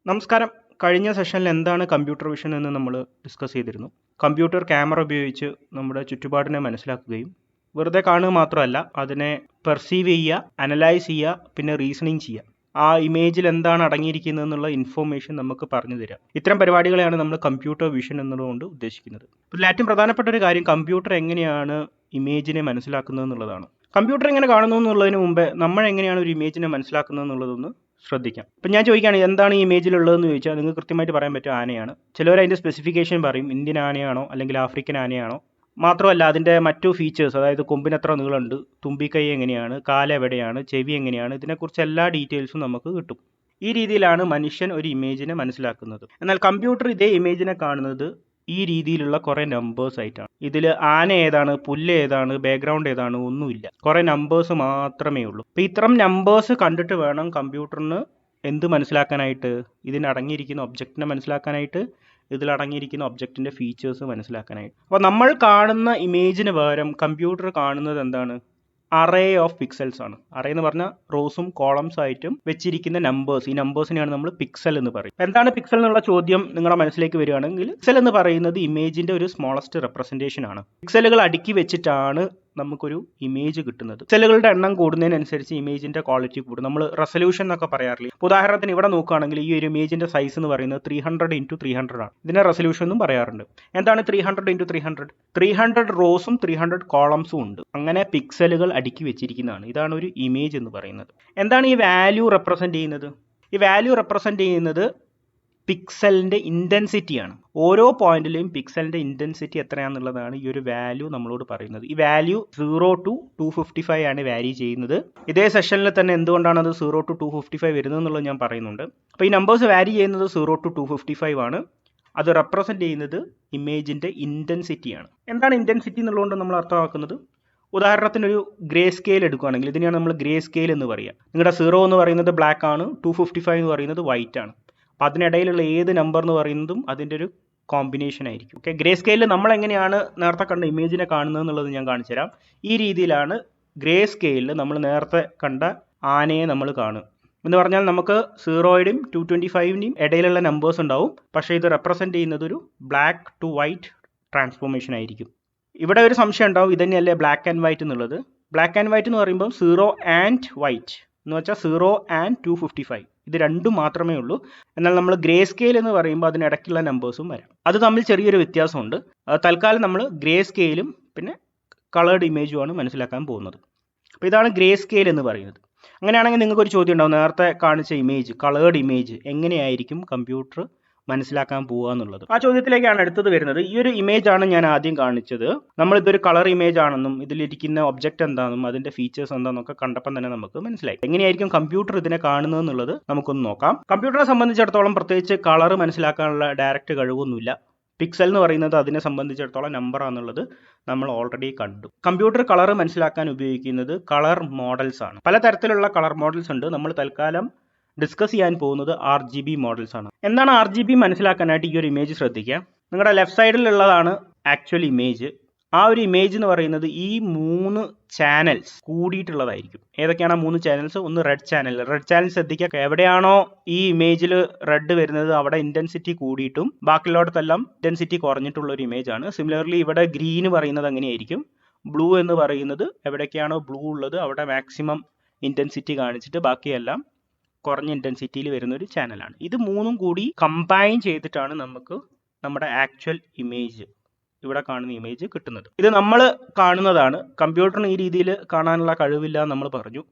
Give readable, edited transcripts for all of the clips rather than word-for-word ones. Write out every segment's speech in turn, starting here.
നമസ്കാരം. കഴിഞ്ഞ സെഷനിൽ എന്താണ് കമ്പ്യൂട്ടർ വിഷൻ എന്ന് നമ്മൾ ഡിസ്കസ് ചെയ്തിരുന്നു. കമ്പ്യൂട്ടർ ക്യാമറ ഉപയോഗിച്ച് നമ്മുടെ ചുറ്റുപാടിനെ മനസ്സിലാക്കുകയും വെറുതെ കാണുക മാത്രമല്ല, അതിനെ പെർസീവ് ചെയ്യുക, അനലൈസ് ചെയ്യുക, പിന്നെ റീസണിങ് ചെയ്യുക. ആ ഇമേജിൽ എന്താണ് അടങ്ങിയിരിക്കുന്നത് എന്നുള്ള ഇൻഫോർമേഷൻ നമുക്ക് പറഞ്ഞു തരാം. ഇത്തരം പരിപാടികളെയാണ് നമ്മൾ കമ്പ്യൂട്ടർ വിഷൻ എന്നതുകൊണ്ട് ഉദ്ദേശിക്കുന്നത്. ഇതിൽ ഏറ്റവും പ്രധാനപ്പെട്ട ഒരു കാര്യം കമ്പ്യൂട്ടർ എങ്ങനെയാണ് ഇമേജിനെ മനസ്സിലാക്കുന്നത് എന്നുള്ളതാണ്. കമ്പ്യൂട്ടർ എങ്ങനെ കാണുന്നു എന്നുള്ളതിന് മുമ്പേ നമ്മൾ എങ്ങനെയാണ് ഒരു ഇമേജിനെ മനസ്സിലാക്കുന്നത് എന്നുള്ളതൊന്ന് ശ്രദ്ധിക്കാം. ഇപ്പം ഞാൻ ചോദിക്കുകയാണ് എന്താണ് ഈ ഇമേജിലുള്ളതെന്ന് ചോദിച്ചാൽ നിങ്ങൾക്ക് കൃത്യമായിട്ട് പറയാൻ പറ്റും ആനയാണ്. ചിലവർ അതിൻ്റെ സ്പെസിഫിക്കേഷൻ പറയും, ഇന്ത്യൻ ആനയാണോ അല്ലെങ്കിൽ ആഫ്രിക്കൻ ആനയാണോ. മാത്രമല്ല അതിൻ്റെ മറ്റു ഫീച്ചേഴ്സ്, അതായത് കൊമ്പിന് എത്ര നീളമുണ്ട്, തുമ്പിക്കൈ എങ്ങനെയാണ്, കാലെവിടെയാണ്, ചെവി എങ്ങനെയാണ്, ഇതിനെക്കുറിച്ച് എല്ലാ ഡീറ്റെയിൽസും നമുക്ക് കിട്ടും. ഈ രീതിയിലാണ് മനുഷ്യൻ ഒരു ഇമേജിനെ മനസ്സിലാക്കുന്നത്. എന്നാൽ കമ്പ്യൂട്ടർ ഇതേ ഇമേജിനെ കാണുന്നത് ഈ രീതിയിലുള്ള കുറേ നമ്പേഴ്സ് ആയിട്ടാണ്. ഇതിൽ ആന ഏതാണ്, പുല്ല് ഏതാണ്, ബാക്ക്ഗ്രൗണ്ട് ഏതാണ്, ഒന്നുമില്ല. കുറേ നമ്പേഴ്സ് മാത്രമേ ഉള്ളൂ. അപ്പോൾ ഇത്തരം നമ്പേഴ്സ് കണ്ടിട്ട് വേണം കമ്പ്യൂട്ടറിന് എന്ത് മനസ്സിലാക്കാനായിട്ട്, ഇതിനടങ്ങിയിരിക്കുന്ന ഒബ്ജക്റ്റിനെ മനസ്സിലാക്കാനായിട്ട്, ഇതിലടങ്ങിയിരിക്കുന്ന ഒബ്ജക്റ്റിൻ്റെ ഫീച്ചേഴ്സ് മനസ്സിലാക്കാനായിട്ട്. അപ്പോൾ നമ്മൾ കാണുന്ന ഇമേജിന് പകരം കമ്പ്യൂട്ടർ കാണുന്നത് എന്താണ്? അറേ ഓഫ് പിക്സൽസ് ആണ്. അറേ എന്ന് പറഞ്ഞാൽ റോസും കോളംസ് ആയിട്ടും വെച്ചിരിക്കുന്ന നമ്പേഴ്സ്. ഈ നമ്പേഴ്സിനെയാണ് നമ്മൾ പിക്സൽ എന്ന് പറയും. എന്താണ് പിക്സൽ എന്നുള്ള ചോദ്യം നിങ്ങളുടെ മനസ്സിലേക്ക് വരികയാണെങ്കിൽ, പിക്സൽ എന്ന് പറയുന്നത് ഇമേജിന്റെ ഒരു സ്മോളസ്റ്റ് റെപ്രസെന്റേഷൻ ആണ്. പിക്സലുകൾ അടുക്കി വെച്ചിട്ടാണ് നമുക്കൊരു ഇമേജ് കിട്ടുന്നത്. പിക്സലുകളുടെ എണ്ണം കൂടുന്നതിനനുസരിച്ച് ഇമേജിന്റെ ക്വാളിറ്റി കൂടും. നമ്മൾ റെസൊല്യൂഷൻ എന്നൊക്കെ പറയാറില്ല. ഉദാഹരണത്തിന് ഇവിടെ നോക്കുകയാണെങ്കിൽ ഈ ഒരു ഇമേജിന്റെ സൈസ് എന്ന് പറയുന്നത് 300x300 ആണ്. ഇതിനെ റെസൊല്യൂഷൻ എന്നും പറയാറുണ്ട്. എന്താണ് 300x300? 300 റോസും 300 കോളംസും ഉണ്ട്. അങ്ങനെ പിക്സലുകൾ അടുക്കി വെച്ചിരിക്കുന്നതാണ്. ഇതാണ് ഒരു ഇമേജ് എന്ന് പറയുന്നത്. എന്താണ് ഈ വാല്യൂ റെപ്രസെന്റ് ചെയ്യുന്നത്? ഈ വാല്യൂ റെപ്രസെന്റ് ചെയ്യുന്നത് പിക്സലിന്റെ ഇന്റൻസിറ്റിയാണ്. ഓരോ പോയിന്റിലെയും പിക്സലിന്റെ ഇന്റൻസിറ്റി എത്രയാണെന്നുള്ളതാണ് ഈ ഒരു വാല്യൂ നമ്മളോട് പറയുന്നത്. ഈ വാല്യൂ 0 to 255 ആണ് വാരി ചെയ്യുന്നത്. ഇതേ സെഷനിൽ തന്നെ എന്തുകൊണ്ടാണ് അത് 0 to 255 വരുന്നത് എന്നുള്ളത് ഞാൻ പറയുന്നുണ്ട്. അപ്പോൾ ഈ നമ്പേഴ്സ് വാരി ചെയ്യുന്നത് 0 to 255 ആണ്. അത് റെപ്രസെന്റ് ചെയ്യുന്നത് ഇമേജിന്റെ ഇന്റൻസിറ്റിയാണ്. എന്താണ് ഇന്റൻസിറ്റി എന്നുള്ളതുകൊണ്ട് നമ്മൾ അർത്ഥമാക്കുന്നത്? ഉദാഹരണത്തിന് ഒരു ഗ്രേ സ്കെയിൽ എടുക്കുകയാണെങ്കിൽ ഇതിനെയാണ് നമ്മൾ ഗ്രേ സ്കെയിൽ എന്ന് പറയുക. നിങ്ങളുടെ 0 എന്ന് പറയുന്നത് ബ്ലാക്ക് ആണ്, 255 എന്ന് പറയുന്നത് വൈറ്റ് ആണ്. അപ്പം അതിനിടയിലുള്ള ഏത് നമ്പർ എന്ന് പറയുന്നതും അതിൻ്റെ ഒരു കോമ്പിനേഷൻ ആയിരിക്കും. ഓക്കെ, ഗ്രേ സ്കെയിലിൽ നമ്മൾ എങ്ങനെയാണ് നേരത്തെ കണ്ട ഇമേജിനെ കാണുന്നത് എന്നുള്ളത് ഞാൻ കാണിച്ചു തരാം. ഈ രീതിയിലാണ് ഗ്രേ സ്കെയിലിൽ നമ്മൾ നേരത്തെ കണ്ട ആനയെ നമ്മൾ കാണും. എന്ന് പറഞ്ഞാൽ നമുക്ക് 0യുടെയും 225ൻ്റെയും ഇടയിലുള്ള നമ്പേഴ്സ് ഉണ്ടാവും. പക്ഷേ ഇത് റെപ്രസെൻറ്റ് ചെയ്യുന്നത് ഒരു ബ്ലാക്ക് ടു വൈറ്റ് ട്രാൻസ്ഫോർമേഷൻ ആയിരിക്കും. ഇവിടെ ഒരു സംശയം ഉണ്ടാവും, ഇതന്നെയല്ലേ ബ്ലാക്ക് ആൻഡ് വൈറ്റ് എന്നുള്ളത്? ബ്ലാക്ക് ആൻഡ് വൈറ്റ് എന്ന് പറയുമ്പോൾ 0 ആൻഡ് വൈറ്റ് എന്ന് വെച്ചാൽ 0 ആൻഡ് 255 ഇത് രണ്ടും മാത്രമേ ഉള്ളൂ. എന്നാൽ നമ്മൾ ഗ്രേ സ്കെയിൽ എന്ന് പറയുമ്പോൾ അതിനിടയ്ക്കുള്ള നമ്പേഴ്സും വരാം. അത് തമ്മിൽ ചെറിയൊരു വ്യത്യാസമുണ്ട്. തൽക്കാലം നമ്മൾ ഗ്രേ സ്കെയിലും പിന്നെ കളേർഡ് ഇമേജുമാണ് മനസ്സിലാക്കാൻ പോകുന്നത്. അപ്പോൾ ഇതാണ് ഗ്രേ സ്കെയിൽ എന്ന് പറയുന്നത്. അങ്ങനെയാണെങ്കിൽ നിങ്ങൾക്കൊരു ചോദ്യം ഉണ്ടാവും, നേരത്തെ കാണിച്ച ഇമേജ്, കളേർഡ് ഇമേജ് എങ്ങനെയായിരിക്കും കമ്പ്യൂട്ടർ മനസ്സിലാക്കാൻ പോവുക എന്നുള്ളത്. ആ ചോദ്യത്തിലേക്കാണ് അടുത്തത് വരുന്നത്. ഈ ഒരു ഇമേജ് ആണ് ഞാൻ ആദ്യം കാണിച്ചത്. നമ്മളിതൊരു കളർ ഇമേജ് ആണെന്നും ഇതിലിരിക്കുന്ന ഒബ്ജക്റ്റ് എന്താണെന്നും അതിന്റെ ഫീച്ചേഴ്സ് എന്താണെന്നൊക്കെ കണ്ടപ്പം തന്നെ നമുക്ക് മനസ്സിലായി. എങ്ങനെയായിരിക്കും കമ്പ്യൂട്ടർ ഇതിനെ കാണുന്നത് എന്നുള്ളത് നമുക്കൊന്ന് നോക്കാം. കമ്പ്യൂട്ടറെ സംബന്ധിച്ചിടത്തോളം പ്രത്യേകിച്ച് കളർ മനസ്സിലാക്കാനുള്ള ഡയറക്റ്റ് കഴിവൊന്നുമില്ല. പിക്സൽ എന്ന് പറയുന്നത് അതിനെ സംബന്ധിച്ചിടത്തോളം നമ്പർ ആണെന്നുള്ളത് നമ്മൾ ഓൾറെഡി കണ്ടു. കമ്പ്യൂട്ടർ കളർ മനസ്സിലാക്കാൻ ഉപയോഗിക്കുന്നത് കളർ മോഡൽസ് ആണ്. പലതരത്തിലുള്ള കളർ മോഡൽസ് ഉണ്ട്. നമ്മൾ തൽക്കാലം ഡിസ്കസ് ചെയ്യാൻ പോകുന്നത് RGB മോഡൽസ് ആണ്. എന്താണ് RGB മനസ്സിലാക്കാനായിട്ട് ഈ ഒരു ഇമേജ് ശ്രദ്ധിക്കുക. നിങ്ങളുടെ ലെഫ്റ്റ് സൈഡിലുള്ളതാണ് ആക്ച്വൽ ഇമേജ്. ആ ഒരു ഇമേജ് എന്ന് പറയുന്നത് ഈ 3 ചാനൽസ് കൂടിയിട്ടുള്ളതായിരിക്കും. ഏതൊക്കെയാണ് ആ 3 ചാനൽസ്? ഒന്ന് റെഡ് ചാനൽ. റെഡ് ചാനൽ ശ്രദ്ധിക്കുക, എവിടെയാണോ ഈ ഇമേജിൽ റെഡ് വരുന്നത് അവിടെ ഇന്റൻസിറ്റി കൂടിയിട്ടും ബാക്കിയുള്ളിടത്തെല്ലാം ഇന്റൻസിറ്റി കുറഞ്ഞിട്ടുള്ള ഒരു ഇമേജ് ആണ്. സിമിലർലി ഇവിടെ ഗ്രീൻ പറയുന്നത് അങ്ങനെയായിരിക്കും. ബ്ലൂ എന്ന് പറയുന്നത് എവിടേക്കാണോ ബ്ലൂ ഉള്ളത് അവിടെ മാക്സിമം ഇന്റൻസിറ്റി കാണിച്ചിട്ട് ബാക്കിയെല്ലാം കുറഞ്ഞ ഇന്റൻസിറ്റിയിൽ വരുന്ന ഒരു ചാനലാണ്. ഇത് 3ഉം കൂടി കമ്പൈൻ ചെയ്തിട്ടാണ് നമുക്ക് നമ്മുടെ ആക്ച്വൽ ഇമേജ്, ഇവിടെ കാണുന്ന ഇമേജ് കിട്ടുന്നത്. ഇത് നമ്മൾ കാണുന്നതാണ്. കമ്പ്യൂട്ടറിന് ഈ രീതിയിൽ കാണാനുള്ള കഴിവില്ല നമ്മൾ പറഞ്ഞു.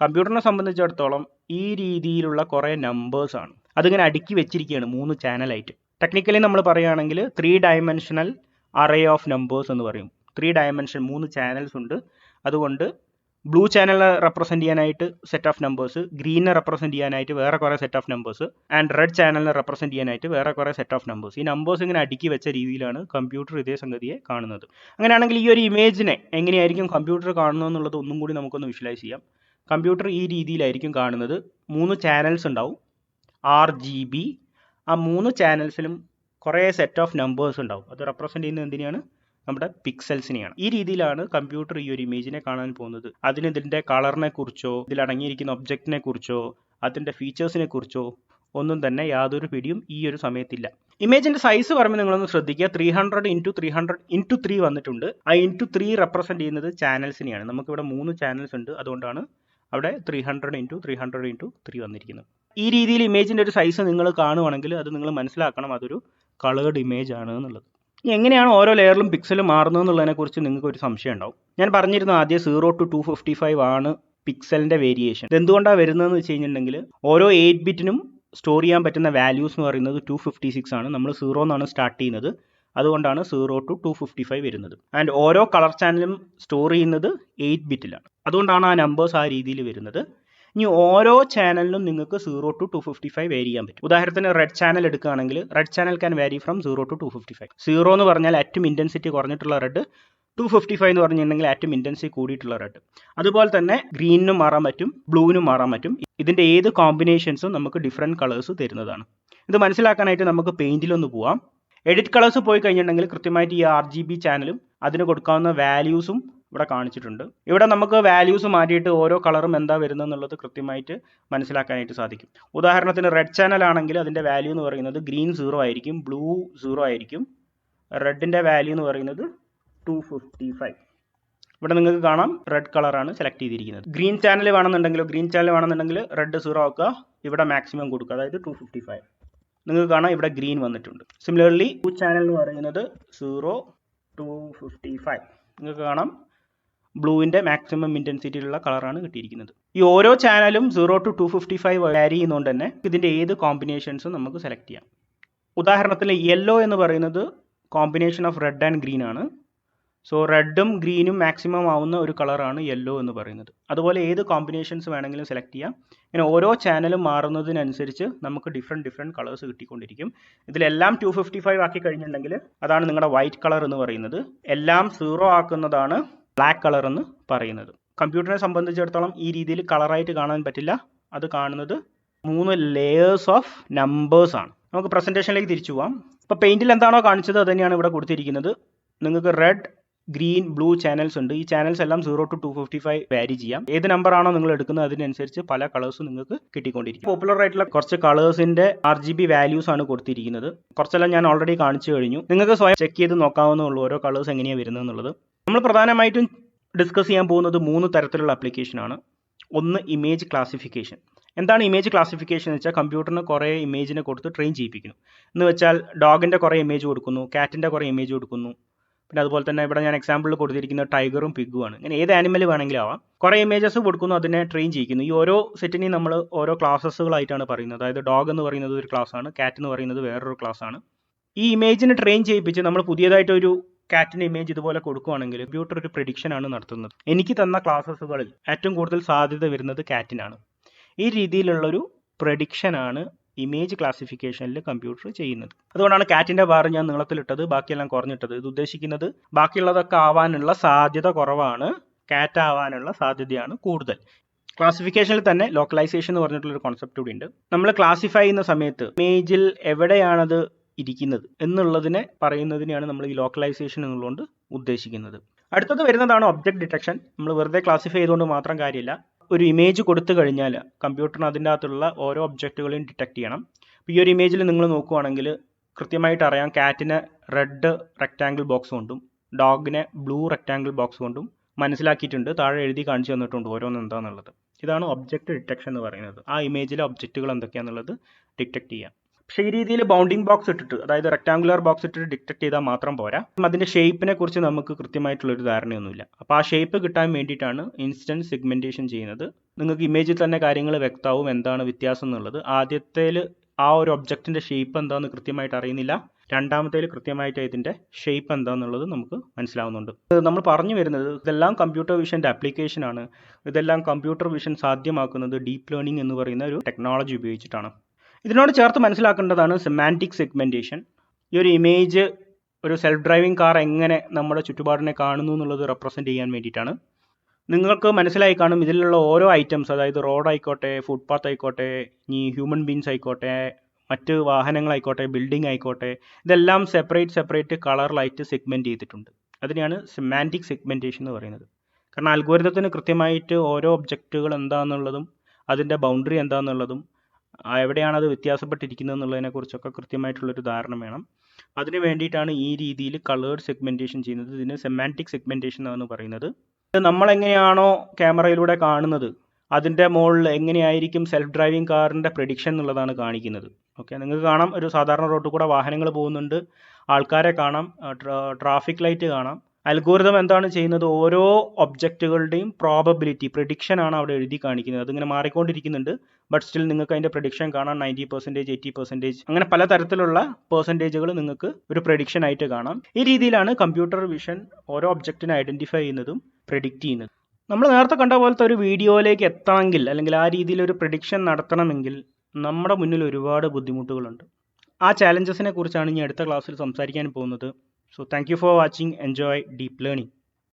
കമ്പ്യൂട്ടറിനെ സംബന്ധിച്ചിടത്തോളം ഈ രീതിയിലുള്ള കുറേ നമ്പേഴ്സ് ആണ്. അതിങ്ങനെ അടുക്കി വെച്ചിരിക്കുകയാണ് 3 ചാനലായിട്ട്. ടെക്നിക്കലി നമ്മൾ പറയുകയാണെങ്കിൽ 3 ഡയമെൻഷണൽ അറേ ഓഫ് നമ്പേഴ്സ് എന്ന് പറയും. 3 ഡയമെൻഷൻ 3 ചാനൽസ് ഉണ്ട്. അതുകൊണ്ട് ബ്ലൂ ചാനലിനെ റെപ്രസെന്റ് ചെയ്യാനായിട്ട് സെറ്റ് ഓഫ് നമ്പേഴ്സ്, ഗ്രീനെ റെപ്രസെന്റ് ചെയ്യാനായിട്ട് വേറെ കുറേ set of numbers, and red ചാനലിനെ റെപ്രസെന്റ് ചെയ്യാനായിട്ട് വേറെ കുറേ സെറ്റ് ഓഫ് നമ്പേഴ്സ്. ഈ നമ്പേഴ്സ് ഇങ്ങനെ അടുക്കി വെച്ച രീതിയിലാണ് കമ്പ്യൂട്ടർ ഇതേ സംഗതിയെ കാണുന്നത്. അങ്ങനെയാണെങ്കിൽ ഈ ഒരു ഇമേജിനെ എങ്ങനെയായിരിക്കും കമ്പ്യൂട്ടർ കാണുന്നത് എന്നുള്ളത് ഒന്നും കൂടി നമുക്കൊന്ന് വിഷ്വലൈസ് ചെയ്യാം. കമ്പ്യൂട്ടർ ഈ രീതിയിലായിരിക്കും കാണുന്നത്. 3 ചാനൽസ് ഉണ്ടാവും, RGB. ആ 3 ചാനൽസിലും കുറേ സെറ്റ് ഓഫ് നമ്പേഴ്സ് ഉണ്ടാവും. അത് റെപ്രസെന്റ് ചെയ്യുന്നത് എന്തിനാണ്? നമ്മുടെ പിക്സൽസിനെയാണ്. ഈ രീതിയിലാണ് കമ്പ്യൂട്ടർ ഈ ഒരു ഇമേജിനെ കാണാൻ പോകുന്നത്. അതിന് ഇതിൻ്റെ കളറിനെ കുറിച്ചോ ഇതിലടങ്ങിയിരിക്കുന്ന ഒബ്ജക്റ്റിനെ കുറിച്ചോ അതിൻ്റെ ഫീച്ചേഴ്സിനെ കുറിച്ചോ ഒന്നും തന്നെ യാതൊരു പിടിയും ഈ ഒരു സമയത്തില്ല. ഇമേജിൻ്റെ സൈസ് പറയുമ്പോൾ നിങ്ങളൊന്ന് ശ്രദ്ധിക്കുക. 300x300x3 വന്നിട്ടുണ്ട്. ആ *3 റെപ്രസെൻറ്റ് ചെയ്യുന്നത് ചാനൽസിനെയാണ്. നമുക്കിവിടെ 3 ചാനൽസ് ഉണ്ട്, അതുകൊണ്ടാണ് അവിടെ 300x300x3 വന്നിരിക്കുന്നത്. ഈ രീതിയിൽ ഇമേജിൻ്റെ ഒരു സൈസ് നിങ്ങൾ കാണുവാണെങ്കിൽ അത് നിങ്ങൾ മനസ്സിലാക്കണം അതൊരു കളേർഡ് ഇമേജ് ആണ് എന്നുള്ളത്. ഇനി എങ്ങനെയാണ് ഓരോ ലെയറിലും പിക്സൽ മാറുന്നത് എന്നുള്ളതിനെക്കുറിച്ച് നിങ്ങൾക്ക് ഒരു സംശയം ഉണ്ടാവും. ഞാൻ പറഞ്ഞിരുന്നു ആദ്യം 0 to 255 ആണ് പിക്സലിൻ്റെ വേരിയേഷൻ. ഇതെന്തുകൊണ്ടാണ് വരുന്നതെന്ന് വെച്ച് കഴിഞ്ഞിട്ടുണ്ടെങ്കിൽ ഓരോ 8 ബിറ്റിനും സ്റ്റോർ ചെയ്യാൻ പറ്റുന്ന വാല്യൂസ് എന്ന് പറയുന്നത് 256 ആണ്. നമ്മൾ 0 എന്നാണ് സ്റ്റാർട്ട് ചെയ്യുന്നത്, അതുകൊണ്ടാണ് 0 to 255 വരുന്നത്. ആൻഡ് ഓരോ കളർ ചാനലും സ്റ്റോർ ചെയ്യുന്നത് 8 ബിറ്റിലാണ്, അതുകൊണ്ടാണ് ആ നമ്പേഴ്സ് ആ രീതിയിൽ വരുന്നത്. ഇനി ഓരോ ചാനലിനും നിങ്ങൾക്ക് 0 to 255 വേരി ചെയ്യാൻ പറ്റും. ഉദാഹരണത്തിന് റെഡ് ചാനൽ എടുക്കുകയാണെങ്കിൽ red channel can vary from 0 to 255. 0 എന്ന് പറഞ്ഞാൽ ഏറ്റവും ഇൻറ്റൻസിറ്റി കുറഞ്ഞിട്ടുള്ള റെഡ്, 255 എന്ന് പറഞ്ഞിട്ടുണ്ടെങ്കിൽ ഏറ്റവും ഇൻറ്റൻസിറ്റി കൂടിയിട്ടുള്ള റെഡ്. അതുപോലെ തന്നെ ഗ്രീനിനും മാറാൻ പറ്റും, ബ്ലൂവിനും മാറാൻ പറ്റും. ഇതിൻ്റെ ഏത് കോമ്പിനേഷൻസും നമുക്ക് ഡിഫറെൻറ്റ് കളേഴ്സ് തരുന്നതാണ്. ഇത് മനസ്സിലാക്കാനായിട്ട് നമുക്ക് പെയിൻറ്റിലൊന്ന് പോവാം. എഡിറ്റ് കളേഴ്സ് പോയി കഴിഞ്ഞിട്ടുണ്ടെങ്കിൽ കൃത്യമായിട്ട് ഈ RGB ചാനലും അതിന് കൊടുക്കാവുന്ന വാല്യൂസും ഇവിടെ കാണിച്ചിട്ടുണ്ട്. ഇവിടെ നമുക്ക് വാല്യൂസ് മാറ്റിയിട്ട് ഓരോ കളറും എന്താ വരുന്നത് എന്നുള്ളത് കൃത്യമായിട്ട് മനസ്സിലാക്കാനായിട്ട് സാധിക്കും. ഉദാഹരണത്തിന് റെഡ് ചാനൽ ആണെങ്കിൽ അതിൻ്റെ വാല്യൂ എന്ന് പറയുന്നത് ഗ്രീൻ 0 ആയിരിക്കും, ബ്ലൂ 0 ആയിരിക്കും, റെഡിൻ്റെ വാല്യൂ എന്ന് പറയുന്നത് 255. ഇവിടെ നിങ്ങൾക്ക് കാണാം റെഡ് കളറാണ് സെലക്ട് ചെയ്തിരിക്കുന്നത്. ഗ്രീൻ ചാനൽ വേണമെന്നുണ്ടെങ്കിൽ റെഡ് 0 ആക്കുക, ഇവിടെ മാക്സിമം കൊടുക്കുക, അതായത് 255. നിങ്ങൾക്ക് കാണാം ഇവിടെ ഗ്രീൻ വന്നിട്ടുണ്ട്. സിമിലർലി ബ്ലൂ ചാനൽ എന്ന് പറയുന്നത് 0 255. നിങ്ങൾക്ക് കാണാം ബ്ലൂവിൻ്റെ മാക്സിമം ഇൻറ്റൻസിറ്റിയിലുള്ള കളറാണ് കിട്ടിയിരിക്കുന്നത്. ഈ ഓരോ ചാനലും 0 to 255 വാരി ചെയ്യുന്നതുകൊണ്ട് തന്നെ ഇതിൻ്റെ ഏത് കോമ്പിനേഷൻസും നമുക്ക് സെലക്ട് ചെയ്യാം. ഉദാഹരണത്തിന് യെല്ലോ എന്ന് പറയുന്നത് combination of red and green ആണ്. സോ റെഡും ഗ്രീനും മാക്സിമം ആവുന്ന ഒരു കളറാണ് യെല്ലോ എന്ന് പറയുന്നത്. അതുപോലെ ഏത് കോമ്പിനേഷൻസ് വേണമെങ്കിലും സെലക്ട് ചെയ്യാം. ഇങ്ങനെ ഓരോ ചാനലും മാറുന്നതിനനുസരിച്ച് നമുക്ക് ഡിഫറെൻറ്റ് കളേഴ്സ് കിട്ടിക്കൊണ്ടിരിക്കും. ഇതിലെല്ലാം 255 ആക്കി കഴിഞ്ഞിട്ടുണ്ടെങ്കിൽ അതാണ് നിങ്ങളുടെ വൈറ്റ് കളർ എന്ന് പറയുന്നത്. എല്ലാം 0 ആക്കുന്നതാണ് ബ്ലാക്ക് കളർ എന്ന് പറയുന്നത്. കമ്പ്യൂട്ടറിനെ സംബന്ധിച്ചിടത്തോളം ഈ രീതിയിൽ കളറായിട്ട് കാണാൻ പറ്റില്ല. അത് കാണുന്നത് 3 ലെയേഴ്സ് ഓഫ് നമ്പേഴ്സ് ആണ്. നമുക്ക് പ്രസൻറ്റേഷനിലേക്ക് തിരിച്ചു പോവാം. ഇപ്പോൾ പെയിൻറ്റിൽ എന്താണോ കാണിച്ചത് അത് തന്നെയാണ് ഇവിടെ കൊടുത്തിരിക്കുന്നത്. നിങ്ങൾക്ക് റെഡ്, ഗ്രീൻ, ബ്ലൂ ചാനൽസ് ഉണ്ട്. ഈ ചാനൽസ് എല്ലാം 0 to 255 വാരി ചെയ്യാം. ഏത് നമ്പറാണോ നിങ്ങൾ എടുക്കുന്നത് അതിനനുസരിച്ച് പല കളേഴ്സും നിങ്ങൾക്ക് കിട്ടിക്കൊണ്ടിരിക്കും. പോപ്പുലർ ആയിട്ടുള്ള കുറച്ച് കളേഴ്സിൻ്റെ RGB വാല്യൂസ് ആണ് കൊടുത്തിരിക്കുന്നത്. കുറച്ചെല്ലാം ഞാൻ ഓൾറെഡി കാണിച്ചു കഴിഞ്ഞു. നിങ്ങൾക്ക് സ്വയം ചെക്ക് ചെയ്ത് നോക്കാവുന്നേ ഓരോ കളേഴ്സ് എങ്ങനെയാണ് വരുന്നത് എന്നുള്ളത്. നമ്മൾ പ്രധാനമായിട്ടും ഡിസ്കസ് ചെയ്യാൻ പോകുന്നത് 3 തരത്തിലുള്ള ആപ്ലിക്കേഷനാണ്. ഒന്ന് ഇമേജ് ക്ലാസിഫിക്കേഷൻ. എന്താണ് ഇമേജ് ക്ലാസിഫിക്കേഷൻ എന്ന് വെച്ചാൽ കമ്പ്യൂട്ടറിന് കുറേ ഇമേജിനെ കൊടുത്ത് ട്രെയിൻ ചെയ്യിപ്പിക്കുന്നു. എന്ന് വെച്ചാൽ ഡോഗിൻ്റെ കുറേ ഇമേജ് കൊടുക്കുന്നു, കാറ്റിൻ്റെ കുറേ ഇമേജ് കൊടുക്കുന്നു. പിന്നെ അതുപോലെ തന്നെ ഇവിടെ ഞാൻ എക്സാമ്പിൾ കൊടുത്തിരിക്കുന്ന ടൈഗറും പിഗുമാണ്. ഇങ്ങനെ ഏത് ആനിമൽ വേണമെങ്കിലും ആവാം. കുറേ ഇമേജസ് കൊടുക്കുന്നു, അതിനെ ട്രെയിൻ ചെയ്യിക്കുന്നു. ഈ ഓരോ സെറ്റിനെയും നമ്മൾ ഓരോ ക്ലാസ്സുകളായിട്ടാണ് പറയുന്നത്. അതായത് ഡോഗ് എന്ന് പറയുന്നത് ഒരു ക്ലാസ്സാണ്, കാറ്റ് എന്ന് പറയുന്നത് വേറൊരു ക്ലാസ്സാണ്. ഈ ഇമേജിനെ ട്രെയിൻ ചെയ്യിപ്പിച്ച് നമ്മൾ പുതിയതായിട്ടൊരു കാറ്റിൻ്റെ ഇമേജ് ഇതുപോലെ കൊടുക്കുകയാണെങ്കിൽ കമ്പ്യൂട്ടർ ഒരു പ്രെഡിക്ഷൻ ആണ് നടത്തുന്നത്. എനിക്ക് തന്ന ക്ലാസ്സുകളിൽ ഏറ്റവും കൂടുതൽ സാധ്യത വരുന്നത് കാറ്റിനാണ്. ഈ രീതിയിലുള്ളൊരു പ്രഡിക്ഷനാണ് ഇമേജ് ക്ലാസിഫിക്കേഷനിൽ കമ്പ്യൂട്ടർ ചെയ്യുന്നത്. അതുകൊണ്ടാണ് കാറ്റിൻ്റെ ബാർ ഞാൻ നീളത്തിലിട്ടത്, ബാക്കിയെല്ലാം കുറഞ്ഞിട്ടത്. ഇത് ഉദ്ദേശിക്കുന്നത് ബാക്കിയുള്ളതൊക്കെ ആവാനുള്ള സാധ്യത കുറവാണ്, കാറ്റ് ആവാനുള്ള സാധ്യതയാണ് കൂടുതൽ. ക്ലാസിഫിക്കേഷനിൽ തന്നെ ലോക്കലൈസേഷൻ എന്ന് പറഞ്ഞിട്ടുള്ളൊരു കോൺസെപ്റ്റ് കൂടി ഉണ്ട്. നമ്മൾ ക്ലാസിഫൈ ചെയ്യുന്ന സമയത്ത് ഇമേജിൽ എവിടെയാണത് ഇരിക്കുന്നത് എന്നുള്ളതിനെ പറയുന്നതിനെയാണ് നമ്മൾ ഈ ലോക്കലൈസേഷൻ എന്നുള്ളതുകൊണ്ട് ഉദ്ദേശിക്കുന്നത്. അടുത്തത് വരുന്നതാണ് ഒബ്ജക്റ്റ് ഡിറ്റക്ഷൻ. നമ്മൾ വെറുതെ ക്ലാസിഫൈ ചെയ്തുകൊണ്ട് മാത്രം കാര്യമില്ല. ഒരു ഇമേജ് കൊടുത്തു കഴിഞ്ഞാൽ കമ്പ്യൂട്ടറിന് അതിൻ്റെ അകത്തുള്ള ഓരോ ഒബ്ജക്റ്റുകളെയും ഡിറ്റക്ട് ചെയ്യണം. അപ്പോൾ ഈ ഒരു ഇമേജിൽ നിങ്ങൾ നോക്കുകയാണെങ്കിൽ കൃത്യമായിട്ട് അറിയാം കാറ്റിനെ റെഡ് റെക്റ്റാങ്കിൾ ബോക്സ് കൊണ്ടും ഡോഗിനെ ബ്ലൂ റെക്റ്റാങ്കിൾ ബോക്സ് കൊണ്ടും മനസ്സിലാക്കിയിട്ടുണ്ട്. താഴെ എഴുതി കാണിച്ചു തന്നിട്ടുണ്ട് ഓരോന്ന് എന്താണെന്നുള്ളത്. ഇതാണ് ഒബ്ജക്റ്റ് ഡിറ്റക്ഷൻ എന്ന് പറയുന്നത്. ആ ഇമേജിലെ ഒബ്ജക്റ്റുകൾ എന്തൊക്കെയാണെന്നുള്ളത് ഡിറ്റക്ട് ചെയ്യാം. പക്ഷേ ഈ രീതിയിൽ ബൗണ്ടിങ് ബോക്സ് ഇട്ടിട്ട്, അതായത് റെക്ടാങ്കുലർ ബോക്സ് ഇട്ടിട്ട് ഡിറ്റക്ട് ചെയ്താൽ മാത്രം പോരാ. അതിൻ്റെ ഷേപ്പിനെ കുറിച്ച് നമുക്ക് കൃത്യമായിട്ടുള്ളൊരു ധാരണയൊന്നുമില്ല. അപ്പോൾ ആ ഷേപ്പ് കിട്ടാൻ വേണ്ടിയിട്ടാണ് ഇൻസ്റ്റൻസ് സെഗ്മെൻറ്റേഷൻ ചെയ്യുന്നത്. നിങ്ങൾക്ക് ഇമേജിൽ തന്നെ കാര്യങ്ങൾ വ്യക്തമാവും എന്താണ് വ്യത്യാസം എന്നുള്ളത്. ആദ്യത്തേൽ ആ ഒരു ഒബ്ജക്റ്റിൻ്റെ ഷേപ്പ് എന്താണെന്ന് കൃത്യമായിട്ട് അറിയുന്നില്ല, രണ്ടാമത്തേൽ കൃത്യമായിട്ട് ഇതിൻ്റെ ഷേപ്പ് എന്താണെന്നുള്ളത് നമുക്ക് മനസ്സിലാവുന്നുണ്ട്. നമ്മൾ പറഞ്ഞു വരുന്നത് ഇതെല്ലാം കമ്പ്യൂട്ടർ വിഷൻ്റെ ആപ്ലിക്കേഷനാണ്. ഇതെല്ലാം കമ്പ്യൂട്ടർ വിഷൻ സാധ്യമാക്കുന്നത് ഡീപ്പ് ലേണിംഗ് എന്ന് പറയുന്ന ഒരു ടെക്നോളജി ഉപയോഗിച്ചിട്ടാണ്. ഇതിനോട് ചേർത്ത് മനസ്സിലാക്കേണ്ടതാണ് സെമാൻറ്റിക് സെഗ്മെൻറ്റേഷൻ. ഈ ഒരു ഇമേജ് ഒരു സെൽഫ് ഡ്രൈവിംഗ് കാർ എങ്ങനെ നമ്മുടെ ചുറ്റുപാടിനെ കാണുന്നു എന്നുള്ളത് റെപ്രസെൻറ്റ് ചെയ്യാൻ വേണ്ടിയിട്ടാണ്. നിങ്ങൾക്ക് മനസ്സിലായി കാണും ഇതിലുള്ള ഓരോ ഐറ്റംസ്, അതായത് റോഡ് ആയിക്കോട്ടെ, ഫുട്പാത്ത് ആയിക്കോട്ടെ, ഇനി ഹ്യൂമൻ ബീൻസ് ആയിക്കോട്ടെ, മറ്റ് വാഹനങ്ങളായിക്കോട്ടെ, ബിൽഡിംഗ് ആയിക്കോട്ടെ, ഇതെല്ലാം സെപ്പറേറ്റ് കളറിലായിട്ട് സെഗ്മെൻറ്റ് ചെയ്തിട്ടുണ്ട്. അതിനെയാണ് സെമാൻറ്റിക് സെഗ്മെൻറ്റേഷൻ എന്ന് പറയുന്നത്. കാരണം അൽഗോരിതത്തിന് കൃത്യമായിട്ട് ഓരോ ഒബ്ജക്റ്റുകൾ എന്താണെന്നുള്ളതും അതിൻ്റെ ബൗണ്ടറി എന്താണെന്നുള്ളതും എവിടെയാണ് അത് വ്യത്യാസപ്പെട്ടിരിക്കുന്നത് എന്നുള്ളതിനെക്കുറിച്ചൊക്കെ കൃത്യമായിട്ടുള്ളൊരു ധാരണ വേണം. അതിന് വേണ്ടിയിട്ടാണ് ഈ രീതിയിൽ കളേർഡ് സെഗ്മെൻറ്റേഷൻ ചെയ്യുന്നത്. ഇതിന് സെമാൻറ്റിക് സെഗ്മെൻറ്റേഷൻ എന്നാണ് പറയുന്നത്. നമ്മളെങ്ങനെയാണോ ക്യാമറയിലൂടെ കാണുന്നത് അതിൻ്റെ മുകളിൽ എങ്ങനെയായിരിക്കും സെൽഫ് ഡ്രൈവിംഗ് കാറിൻ്റെ പ്രഡിക്ഷൻ എന്നുള്ളതാണ് കാണിക്കുന്നത്. ഓക്കെ, നിങ്ങൾക്ക് കാണാം ഒരു സാധാരണ റോഡിൽ കൂടെ വാഹനങ്ങൾ പോകുന്നുണ്ട്, ആൾക്കാരെ കാണാം, ട്രാഫിക് ലൈറ്റ് കാണാം. അൽഗോരിതം എന്താണ് ചെയ്യുന്നത്? ഓരോ ഒബ്ജക്റ്റുകളുടെയും പ്രോബബിലിറ്റി പ്രഡിക്ഷൻ ആണ് അവിടെ എഴുതി കാണിക്കുന്നത്. അതിങ്ങനെ മാറിക്കൊണ്ടിരിക്കുന്നുണ്ട്, ബട്ട് സ്റ്റിൽ നിങ്ങൾക്ക് അതിൻ്റെ പ്രഡിക്ഷൻ കാണാം. 90%, 80%, അങ്ങനെ പലതരത്തിലുള്ള പെർസെൻറ്റേജുകൾ നിങ്ങൾക്ക് ഒരു പ്രഡിക്ഷൻ ആയിട്ട് കാണാം. ഈ രീതിയിലാണ് കമ്പ്യൂട്ടർ വിഷൻ ഓരോ ഒബ്ജക്റ്റിനെ ഐഡൻറ്റിഫൈ ചെയ്യുന്നതും പ്രെഡിക്റ്റ് ചെയ്യുന്നതും. നമ്മൾ നേരത്തെ കണ്ട പോലത്തെ ഒരു വീഡിയോയിലേക്ക് എത്തണമെങ്കിൽ, അല്ലെങ്കിൽ ആ രീതിയിൽ ഒരു പ്രഡിക്ഷൻ നടത്തണമെങ്കിൽ നമ്മുടെ മുന്നിൽ ഒരുപാട് ബുദ്ധിമുട്ടുകളുണ്ട്. ആ ചാലഞ്ചസിനെ കുറിച്ചാണ് ഇനി അടുത്ത ക്ലാസ്സിൽ സംസാരിക്കാൻ പോകുന്നത്. So thank you for watching. Enjoy deep learning.